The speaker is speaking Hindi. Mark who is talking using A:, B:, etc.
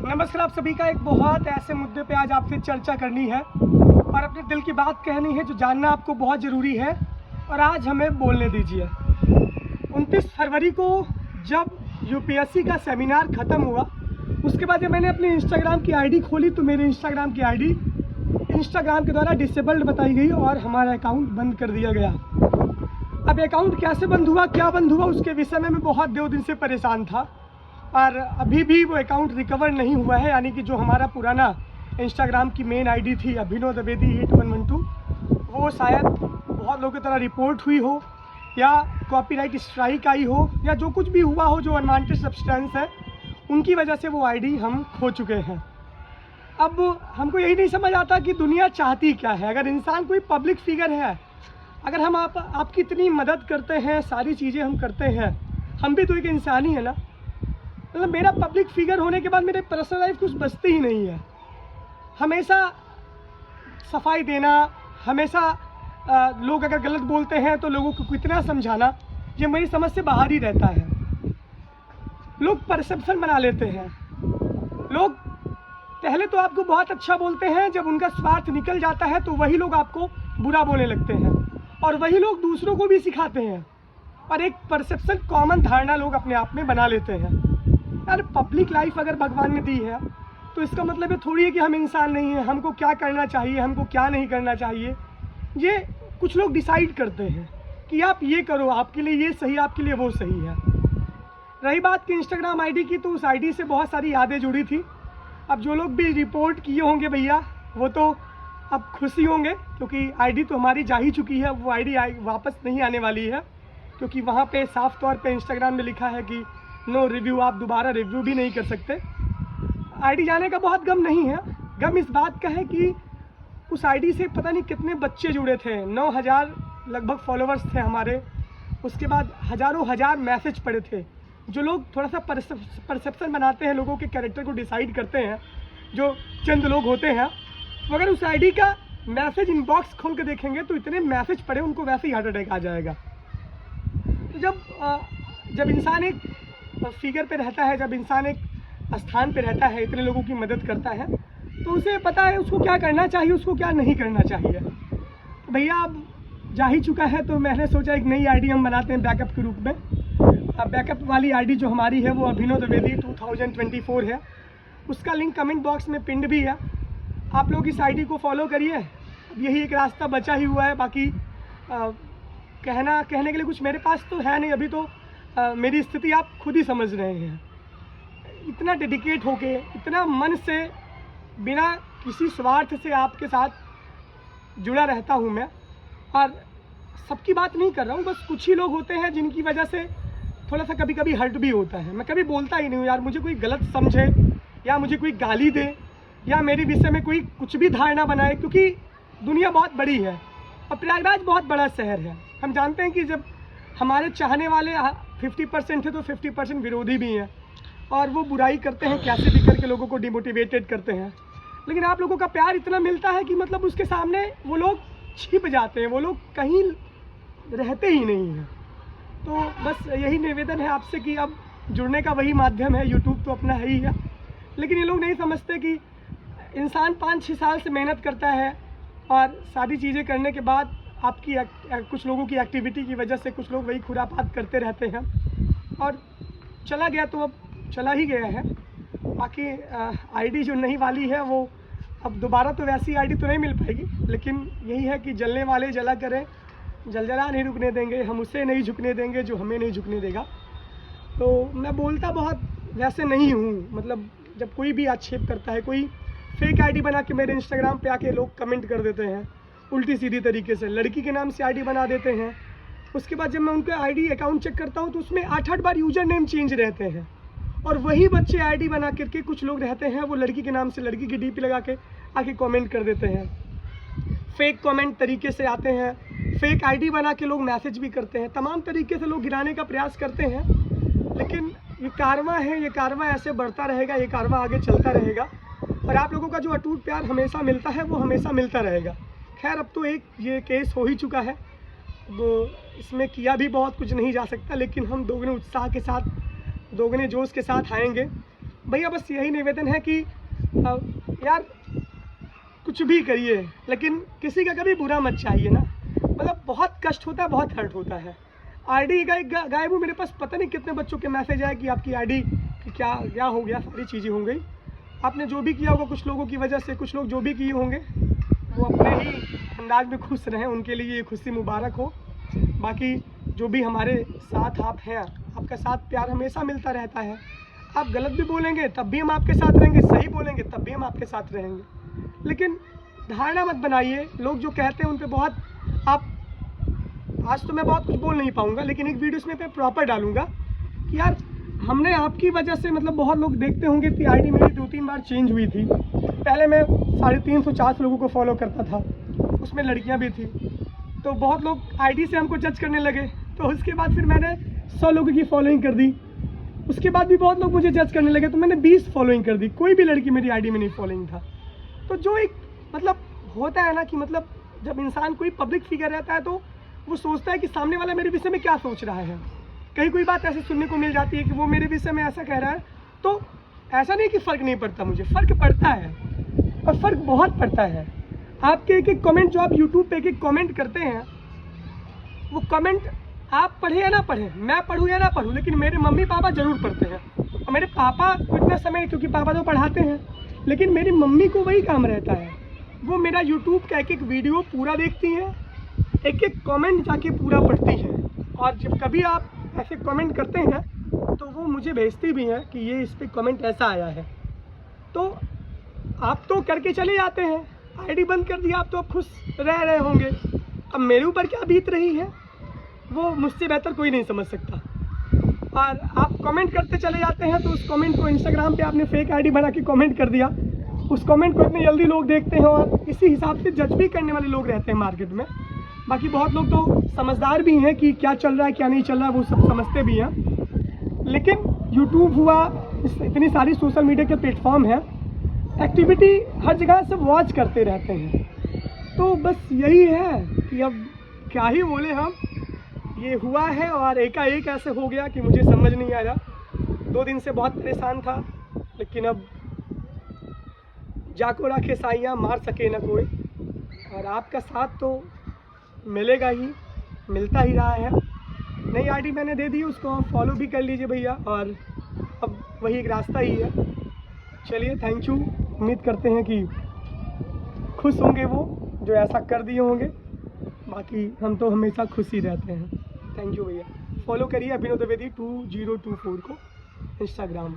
A: नमस्कार, आप सभी का एक बहुत ऐसे मुद्दे पे आज आपसे चर्चा करनी है और अपने दिल की बात कहनी है जो जानना आपको बहुत ज़रूरी है और आज हमें बोलने दीजिए। 29 फरवरी को जब यूपीएससी का सेमिनार ख़त्म हुआ, उसके बाद जब मैंने अपनी इंस्टाग्राम की आईडी खोली तो मेरी इंस्टाग्राम की आईडी इंस्टाग्राम के द्वारा डिसेबल्ड बताई गई और हमारा अकाउंट बंद कर दिया गया। अब अकाउंट कैसे बंद हुआ, क्या बंद हुआ, उसके विषय में मैं बहुत दिन से परेशान था और अभी भी वो अकाउंट रिकवर नहीं हुआ है। यानी कि जो हमारा पुराना इंस्टाग्राम की मेन आईडी थी अभिनव द्विवेदी 8112, वो शायद बहुत लोगों की तरह रिपोर्ट हुई हो या कॉपीराइट स्ट्राइक आई हो या जो कुछ भी हुआ हो, जो अनवांटेड सब्सटेंस है उनकी वजह से वो आईडी हम खो चुके हैं। अब हमको यही नहीं समझ आता कि दुनिया चाहती क्या है। अगर इंसान कोई पब्लिक फिगर है, अगर हम आपकी इतनी मदद करते हैं, सारी चीज़ें हम करते हैं, हम भी तो एक इंसान ही है ना। मतलब मेरा पब्लिक फिगर होने के बाद मेरे पर्सनल लाइफ कुछ बचती ही नहीं है। हमेशा सफाई देना, हमेशा लोग अगर गलत बोलते हैं तो लोगों को कितना समझाना, ये मेरी समझ से बाहर ही रहता है। लोग परसेप्शन बना लेते हैं। लोग पहले तो आपको बहुत अच्छा बोलते हैं, जब उनका स्वार्थ निकल जाता है तो वही लोग आपको बुरा बोलने लगते हैं और वही लोग दूसरों को भी सिखाते हैं और एक परसेप्शन, कॉमन धारणा लोग अपने आप में बना लेते हैं। यार पब्लिक लाइफ अगर भगवान ने दी है तो इसका मतलब ये थोड़ी है कि हम इंसान नहीं हैं। हमको क्या करना चाहिए, हमको क्या नहीं करना चाहिए, ये कुछ लोग डिसाइड करते हैं कि आप ये करो, आपके लिए ये सही, आपके लिए वो सही है। रही बात कि इंस्टाग्राम आईडी की, तो उस आईडी से बहुत सारी यादें जुड़ी थी। अब जो लोग भी रिपोर्ट किए होंगे भैया, वो तो अब खुशी होंगे क्योंकि आईडी तो हमारी जा ही चुकी है। वो आईडी वापस नहीं आने वाली है क्योंकि वहाँ पे साफ तौर पे इंस्टाग्राम में लिखा है कि नो रिव्यू, आप दोबारा रिव्यू भी नहीं कर सकते। आईडी जाने का बहुत गम नहीं है, गम इस बात का है कि उस आईडी से पता नहीं कितने बच्चे जुड़े थे। 9000 लगभग फॉलोअर्स थे हमारे। उसके बाद हज़ार मैसेज पड़े थे। जो लोग थोड़ा सा परसेप्शन बनाते हैं, लोगों के कैरेक्टर को डिसाइड करते हैं, जो चंद लोग होते हैं, मगर उस आईडी का मैसेज इनबॉक्स खोल के देखेंगे तो इतने मैसेज पड़े, उनको वैसे ही हार्ट अटैक आ जाएगा। तो जब इंसान एक फिगर पे रहता है, जब इंसान एक स्थान पे रहता है, इतने लोगों की मदद करता है, तो उसे पता है उसको क्या करना चाहिए, उसको क्या नहीं करना चाहिए। तो भैया अब जा ही चुका है तो मैंने सोचा एक नई आईडी हम बनाते हैं बैकअप के रूप में। बैकअप वाली आईडी जो हमारी है वो अभिनव द्विवेदी 2024 है। उसका लिंक कमेंट बॉक्स में पिंड भी है। आप लोग इस आईडी को फॉलो करिए। अब यही एक रास्ता बचा ही हुआ है। बाकी कहने के लिए कुछ मेरे पास तो है नहीं। अभी तो मेरी स्थिति आप खुद ही समझ रहे हैं। इतना डेडिकेट होके, इतना मन से, बिना किसी स्वार्थ से आपके साथ जुड़ा रहता हूँ मैं। और सबकी बात नहीं कर रहा हूँ, बस कुछ ही लोग होते हैं जिनकी वजह से थोड़ा सा कभी कभी हर्ट भी होता है। मैं कभी बोलता ही नहीं हूँ यार, मुझे कोई गलत समझे या मुझे कोई गाली दे या मेरे विषय में कोई कुछ भी धारणा बनाए, क्योंकि दुनिया बहुत बड़ी है और प्रयागराज बहुत बड़ा शहर है। हम जानते हैं कि जब हमारे चाहने वाले 50% है तो 50% विरोधी भी हैं और वो बुराई करते हैं, कैसे भी करके लोगों को डिमोटिवेटेड करते हैं। लेकिन आप लोगों का प्यार इतना मिलता है कि मतलब उसके सामने वो लोग छिप जाते हैं, वो लोग कहीं रहते ही नहीं हैं। तो बस यही निवेदन है आपसे कि अब जुड़ने का वही माध्यम है, यूट्यूब तो अपना है ही है। लेकिन ये लोग नहीं समझते कि इंसान 5-6 साल से मेहनत करता है और सारी चीज़ें करने के बाद आपकी कुछ लोगों की एक्टिविटी की वजह से कुछ लोग वही खुरापात करते रहते हैं और चला गया तो अब चला ही गया है। बाकी आईडी जो नई वाली है वो अब दोबारा तो वैसी आईडी तो नहीं मिल पाएगी, लेकिन यही है कि जलने वाले जला करें, जलजला नहीं रुकने देंगे, हम उसे नहीं झुकने देंगे जो हमें नहीं झुकने देगा। तो मैं बोलता बहुत वैसे नहीं हूँ। मतलब जब कोई भी आक्षेप करता है, कोई फेक आईडी बना के मेरे इंस्टाग्राम पे आके लोग कमेंट कर देते हैं उल्टी सीधी तरीके से, लड़की के नाम से आईडी बना देते हैं। उसके बाद जब मैं उनका आईडी अकाउंट चेक करता हूँ तो उसमें 8-8 बार यूज़र नेम चेंज रहते हैं और वही बच्चे आईडी बना करके कुछ लोग रहते हैं, वो लड़की के नाम से लड़की की डीपी लगा के आके कमेंट कर देते हैं। फेक कमेंट तरीके से आते हैं, फेक आईडी बना के लोग मैसेज भी करते हैं, तमाम तरीके से लोग गिराने का प्रयास करते हैं। लेकिन ये कारवां है, ये कारवां ऐसे बढ़ता रहेगा, ये कारवां आगे चलता रहेगा और आप लोगों का जो अटूट प्यार हमेशा मिलता है वो हमेशा मिलता रहेगा। खैर अब तो एक ये केस हो ही चुका है, वो इसमें किया भी बहुत कुछ नहीं जा सकता, लेकिन हम दोगुने उत्साह के साथ, दोगुने जोश के साथ आएंगे भैया बस यही निवेदन है कि यार कुछ भी करिए लेकिन किसी का कभी बुरा मत चाहिए ना। मतलब बहुत कष्ट होता है, बहुत हर्ट होता है। आईडी गायब हुई, मेरे पास पता नहीं कितने बच्चों के मैसेज आए कि आपकी आईडी क्या क्या हो गया, सारी चीज़ें हो गई। आपने जो भी किया होगा कुछ लोगों की वजह से, कुछ लोग जो भी किए होंगे वो अपने ही अंदाज में खुश रहें, उनके लिए ये खुशी मुबारक हो। बाकी जो भी हमारे साथ आप हैं, आपका साथ प्यार हमेशा मिलता रहता है। आप गलत भी बोलेंगे तब भी हम आपके साथ रहेंगे, सही बोलेंगे तब भी हम आपके साथ रहेंगे। लेकिन धारणा मत बनाइए, लोग जो कहते हैं उन पे बहुत आप, आज तो मैं बहुत कुछ बोल नहीं पाऊँगा लेकिन एक वीडियो इसमें पे प्रॉपर डालूँगा कि यार हमने आपकी वजह से, मतलब बहुत लोग देखते होंगे कि आईडी मेरी 2-3 बार चेंज हुई थी। पहले मैं 350-400 लोगों को फॉलो करता था, उसमें लड़कियां भी थी, तो बहुत लोग आईडी से हमको जज करने लगे। तो उसके बाद फिर मैंने 100 लोगों की फॉलोइंग कर दी, उसके बाद भी बहुत लोग मुझे जज करने लगे तो मैंने 20 फॉलोइंग कर दी। कोई भी लड़की मेरी आईडी में नहीं फॉलोइंग था। तो जो एक मतलब होता है ना कि मतलब जब इंसान कोई पब्लिक फिगर रहता है तो वो सोचता है कि सामने वाला मेरे विषय में क्या सोच रहा है। कहीं कोई बात ऐसे सुनने को मिल जाती है कि वो मेरे विषय में ऐसा कह रहा है, तो ऐसा नहीं कि फ़र्क नहीं पड़ता, मुझे फ़र्क पड़ता है और फ़र्क बहुत पड़ता है। आपके एक एक कमेंट जो आप यूट्यूब पे एक एक कमेंट करते हैं, वो कमेंट आप पढ़े या ना पढ़े, मैं पढ़ूँ या ना पढ़ूँ, लेकिन मेरे मम्मी पापा ज़रूर पढ़ते हैं। और मेरे पापा को इतना समय, क्योंकि पापा तो पढ़ाते हैं, लेकिन मेरी मम्मी को वही काम रहता है, वो मेरा यूट्यूब का एक एक वीडियो पूरा देखती हैं, एक एक कमेंट जाके पूरा पढ़ती हैं। और जब कभी आप ऐसे कमेंट करते हैं तो वो मुझे भेजती भी हैं कि ये इस पे कमेंट ऐसा आया है। तो आप तो करके चले जाते हैं, आईडी बंद कर दिया, आप तो अब खुश रह रहे होंगे। अब मेरे ऊपर क्या बीत रही है वो मुझसे बेहतर कोई नहीं समझ सकता। और आप कमेंट करते चले जाते हैं, तो उस कमेंट को इंस्टाग्राम पे आपने फेक आईडी बना के कमेंट कर दिया, उस कमेंट को इतनी जल्दी लोग देखते हैं और इसी हिसाब से जज भी करने वाले लोग रहते हैं मार्केट में। बाकी बहुत लोग तो समझदार भी हैं कि क्या चल रहा है क्या नहीं चल रहा है, वो सब समझते भी हैं। लेकिन यूट्यूब हुआ, इतनी सारी सोशल मीडिया के प्लेटफॉर्म हैं, एक्टिविटी हर जगह सब वॉच करते रहते हैं। तो बस यही है कि अब क्या ही बोले हम, ये हुआ है और एकाएक ऐसे हो गया कि मुझे समझ नहीं आ रहा। 2 दिन से बहुत परेशान था, लेकिन अब जाको राखे साइयाँ मार सके ना कोई। और आपका साथ तो मिलेगा ही, मिलता ही रहा है। नई आईडी मैंने दे दी, उसको आप फॉलो भी कर लीजिए भैया, और अब वही एक रास्ता ही है। चलिए, थैंक यू। उम्मीद करते हैं कि खुश होंगे वो जो ऐसा कर दिए होंगे। बाकी हम तो हमेशा खुश ही रहते हैं। थैंक यू भैया। फॉलो करिए अभिनव द्विवेदी 2024 को इंस्टाग्राम।